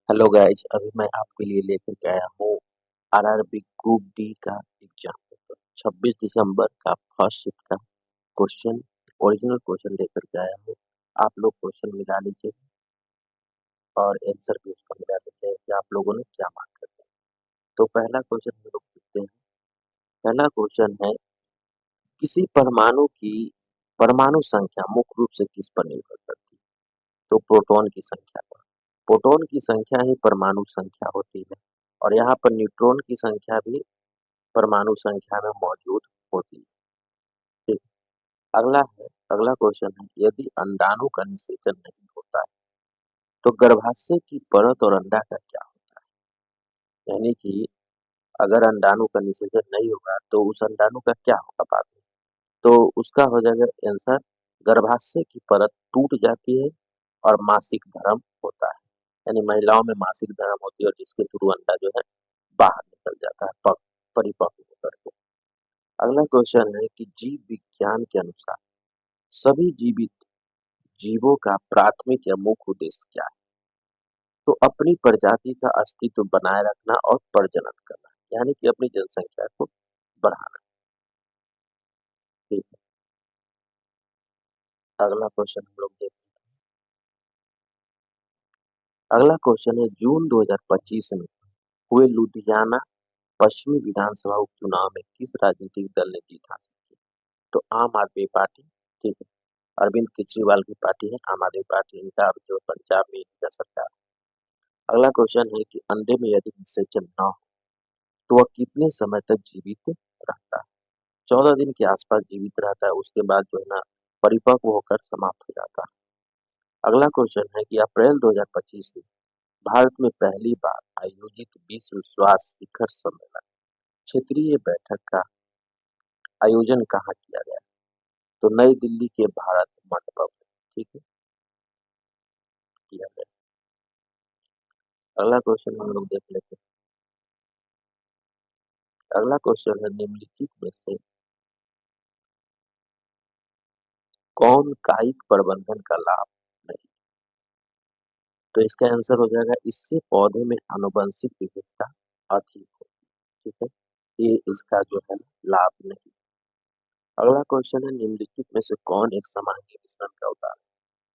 Hello guys, अभी मैं आपके लिए लेकर के आया हूँ आरआरबी ग्रुप डी का एग्जाम पेपर 26 दिसंबर का फर्स्ट शिफ्ट का क्वेश्चन ओरिजिनल क्वेश्चन लेकर के आया हूँ। आप लोग क्वेश्चन मिला लीजिए और आंसर भी उसका मिला लीजिए कि आप लोगों ने क्या मार्क करते हैं। तो पहला क्वेश्चन हम लोग देखते हैं। पहला क्वेश्चन है, किसी परमाणु की परमाणु संख्या मुख्य रूप से किस पर निर्भर करती है? तो प्रोटॉन की संख्या पर। प्रोटॉन की संख्या ही परमाणु संख्या होती है और यहाँ पर न्यूट्रॉन की संख्या भी परमाणु संख्या में मौजूद होती है। ठीक। अगला क्वेश्चन है, यदि अंडाणु का निषेचन नहीं होता है तो गर्भाशय की परत और अंडा का क्या होता है? यानी कि अगर अंडाणु का निषेचन नहीं होगा तो उस अंडाणु का क्या होगा बाद में? तो उसका हो जाएगा आंसर, गर्भाशय की परत टूट जाती है और मासिक धर्म होता है। यानी महिलाओं में मासिक धर्म होती है और जिसके थ्रू अंडा जो है बाहर निकल जाता है परिपक्व होकर के। अगला क्वेश्चन है कि जीव विज्ञान के अनुसार सभी जीवित जीवों का प्राथमिक या मुख्य उद्देश्य क्या है? तो अपनी प्रजाति का अस्तित्व बनाए रखना और प्रजनन करना, यानी कि अपनी जनसंख्या को बढ़ाना। ठीक है। अगला क्वेश्चन हम लोग देखते हैं। अगला क्वेश्चन है, जून 2025 में हुए लुधियाना पश्चिमी विधानसभा उपचुनाव में किस राजनीतिक दल ने जीत हासिल की? तो आम आदमी पार्टी। ठीक है। अरविंद केजरीवाल की पार्टी है आम आदमी पार्टी, इनका जो पंजाब में इनका सरकार। अगला क्वेश्चन है कि अंडे में यदि निषेचन न हो तो वह कितने समय तक जीवित रहता है? 14 दिन के आसपास जीवित रहता है, उसके बाद जो है ना परिपक्व होकर समाप्त हो जाता है। अगला क्वेश्चन है कि अप्रैल 2025 में भारत में पहली बार आयोजित विश्व स्वास्थ्य शिखर सम्मेलन क्षेत्रीय बैठक का आयोजन कहाँ किया गया? तो नई दिल्ली के भारत मंडपम में। ठीक है, किया गया। अगला क्वेश्चन हम लोग देख लेते हैं। अगला क्वेश्चन है, निम्नलिखित में से कौन कायिक प्रबंधन का लाभ नहीं? तो इसका आंसर हो जाएगा, इससे पौधे में आनुवंशिक विविधता अधिक होगी। ठीक है, ये इसका जो है लाभ नहीं। अगला क्वेश्चन है, निम्नलिखित में से कौन एक समांगी मिश्रण का उदाहरण?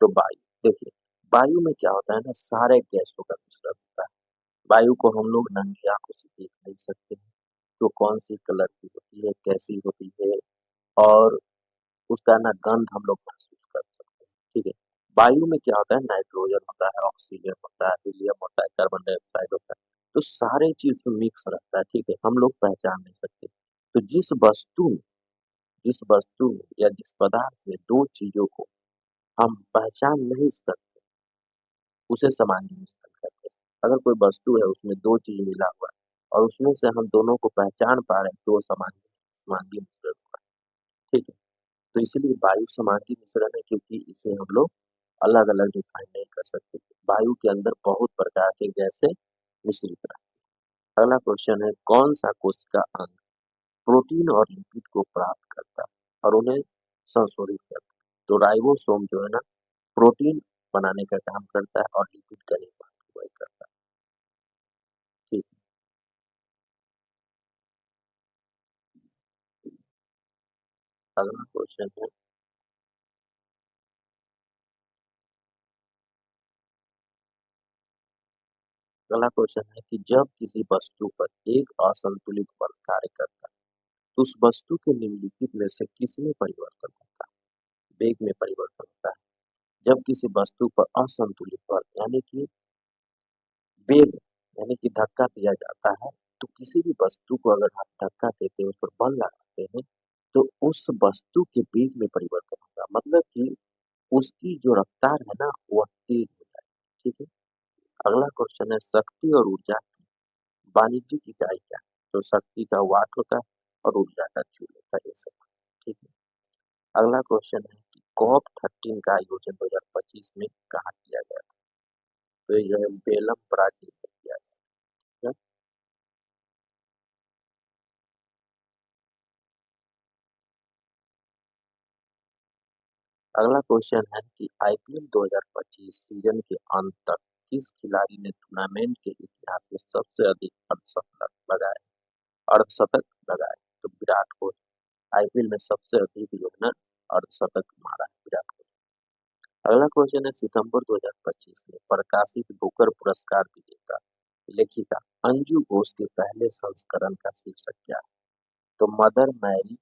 तो वायु। देखिए, वायु में क्या होता है ना, सारे गैसों का मिश्रण होता है। वायु को हम लोग नंगी आंखों से देख नहीं सकते हैं, तो कौन सी कलर की होती है, कैसी होती है, और उसका ना गंध हम लोग महसूस कर सकते हैं। ठीक है। वायु में क्या होता है, नाइट्रोजन होता है, ऑक्सीजन होता है, हीलियम होता है, कार्बन डाइऑक्साइड होता है। तो सारे चीज में मिक्स रहता है। ठीक है, हम लोग पहचान नहीं सकते। तो जिस वस्तु में या जिस पदार्थ में दो चीजों को हम पहचान नहीं सकते उसे समांगी मिश्रण कहते हैं। अगर कोई वस्तु है उसमें दो चीज मिला हुआ है और उसमें से हम दोनों को पहचान पा रहे हैं तो वो समांगी समांगी मिश्रण हुआ। ठीक है। तो इसीलिए वायु समांगी मिश्रण है, क्योंकि इसे हम लोग अलग अलग डिफाइन नहीं कर सकते। वायु के अंदर बहुत प्रकार के गैसें मिश्रित रहती है। अगला क्वेश्चन है, कौन सा कोशिका अंग प्रोटीन और लिपिड को प्राप्त करता है और उन्हें संशोधित करता है? तो राइबोसोम जो है ना प्रोटीन बनाने का काम करता है और लिपिड का निर्माण वही करता है। ठीक। अगला क्वेश्चन है, अगला क्वेश्चन है कि जब किसी वस्तु पर एक असंतुलित बल कार्य करता है तो उस वस्तु के निम्नलिखित में से किसमें परिवर्तन होता है? वेग में परिवर्तन होता है। जब किसी वस्तु पर असंतुलित बल यानी कि वेग यानी कि धक्का दिया जाता है, तो किसी भी वस्तु को अगर आप धक्का देते हैं, उस पर बल लगाते हैं, तो उस वस्तु के वेग में परिवर्तन होगा। मतलब कि उसकी जो रफ्तार है ना वह तेज हो जाएगी। ठीक है। अगला क्वेश्चन है, शक्ति और ऊर्जा की वाणिज्यिक इकाई क्या है? तो शक्ति का वाट होता है और ऊर्जा का जूल होता है, ये सब। ठीक है। अगला क्वेश्चन है कि COP13 का आयोजन 2025 में कहाँ किया गया था? तो ये जो है बेलम ब्राजील में किया गया था। अगला क्वेश्चन है कि IPL 2025 सीजन के अंत तक किस खिलाड़ी ने टूर्नामेंट के इतिहास में सबसे अधिक अर्धशतक लगाए? तो विराट कोहली। आईपीएल में सबसे अधिक जो है ना अर्धशतक मारा है विराट कोहली। अगला क्वेश्चन है, सितंबर 2025 में प्रकाशित बुकर पुरस्कार विजेता लेखिका अंजू घोष के पहले संस्करण का शीर्षक क्या है? तो Mother Mary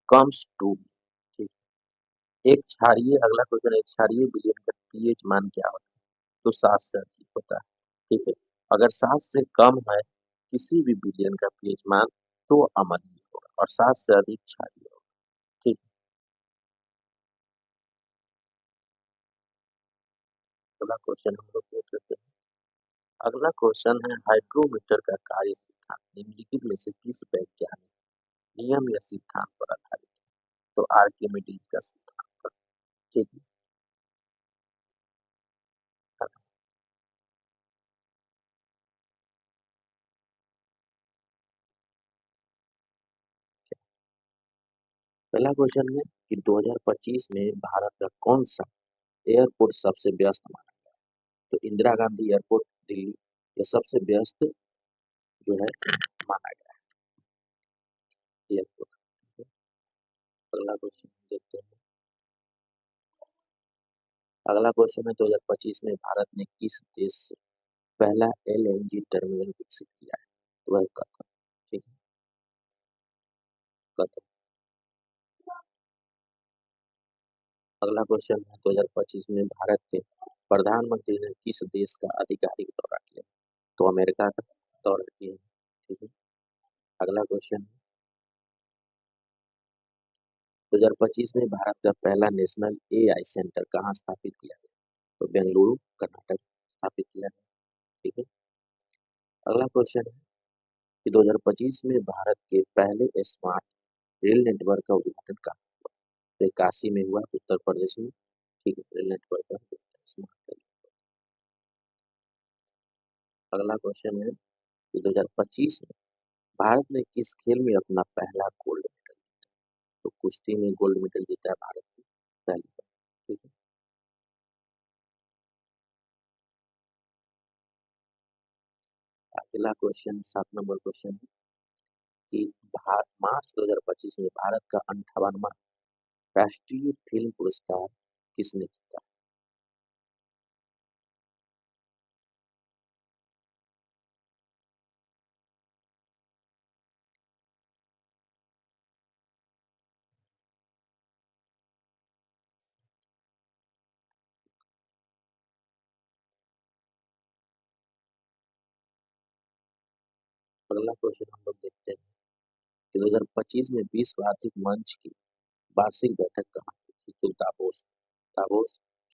comes to me. ठीक। एक क्षारीय अगला क्वेश्चन है, एक क्षारीय विलयन का पीएच मान क्या होता है? तो 7 से अधिक होता है। ठीक है। अगर 7 से कम है किसी भी विलयन का पीएच मान तो अम्लीय होगा और 7 से अधिक क्षारीय होगा। ठीक। अगला क्वेश्चन हम लोग देख लेते हैं। अगला क्वेश्चन है, हाइड्रोमीटर का कार्य सिद्धांत निम्नलिखित में से किस वैज्ञानिक नियम या सिद्धांत पर आधारित है? तो आर्किमिडीज का सिद्धांत पर। ठीक है। पहला क्वेश्चन है कि 2025 में भारत का कौन सा एयरपोर्ट सबसे व्यस्त माना? तो इंदिरा गांधी एयरपोर्ट दिल्ली ये सबसे व्यस्त जो है माना गया है एयरपोर्ट। अगला क्वेश्चन देखते हैं। अगला क्वेश्चन है, 2025 में भारत ने किस देश से पहला एलएनजी टर्मिनल विकसित किया है? तो वह कतर। ठीक है, कतर। अगला क्वेश्चन है, 2025 में भारत के प्रधानमंत्री ने किस देश का आधिकारिक दौरा किया? तो अमेरिका का दौरा किया। ठीक है। अगला क्वेश्चन है, 2025 में भारत का पहला नेशनल एआई सेंटर कहाँ स्थापित किया गया? तो बेंगलुरु कर्नाटक स्थापित किया गया। ठीक है। अगला क्वेश्चन है कि 2025 में भारत के पहले स्मार्ट रेल नेटवर्क का उद्घाटन कहाँ हुआ? तो काशी में हुआ, उत्तर प्रदेश में। ठीक है, रेल नेटवर्क का स्मार्ट रेल। अगला क्वेश्चन है कि 2025 में भारत ने किस खेल में अपना पहला गोल्ड मेडल? तो कुश्ती में गोल्ड मेडल जीता है भारत ने पहली बार। ठीक है। अगला क्वेश्चन 7 नंबर क्वेश्चन है कि मार्च 2025 में भारत का 58वां राष्ट्रीय फिल्म पुरस्कार किसने जीता? अगला क्वेश्चन हम लोग देखते हैं कि 2025 में विश्व आर्थिक मंच की वार्षिक बैठक कहाँ हुई थी? तो दावोस। दावोस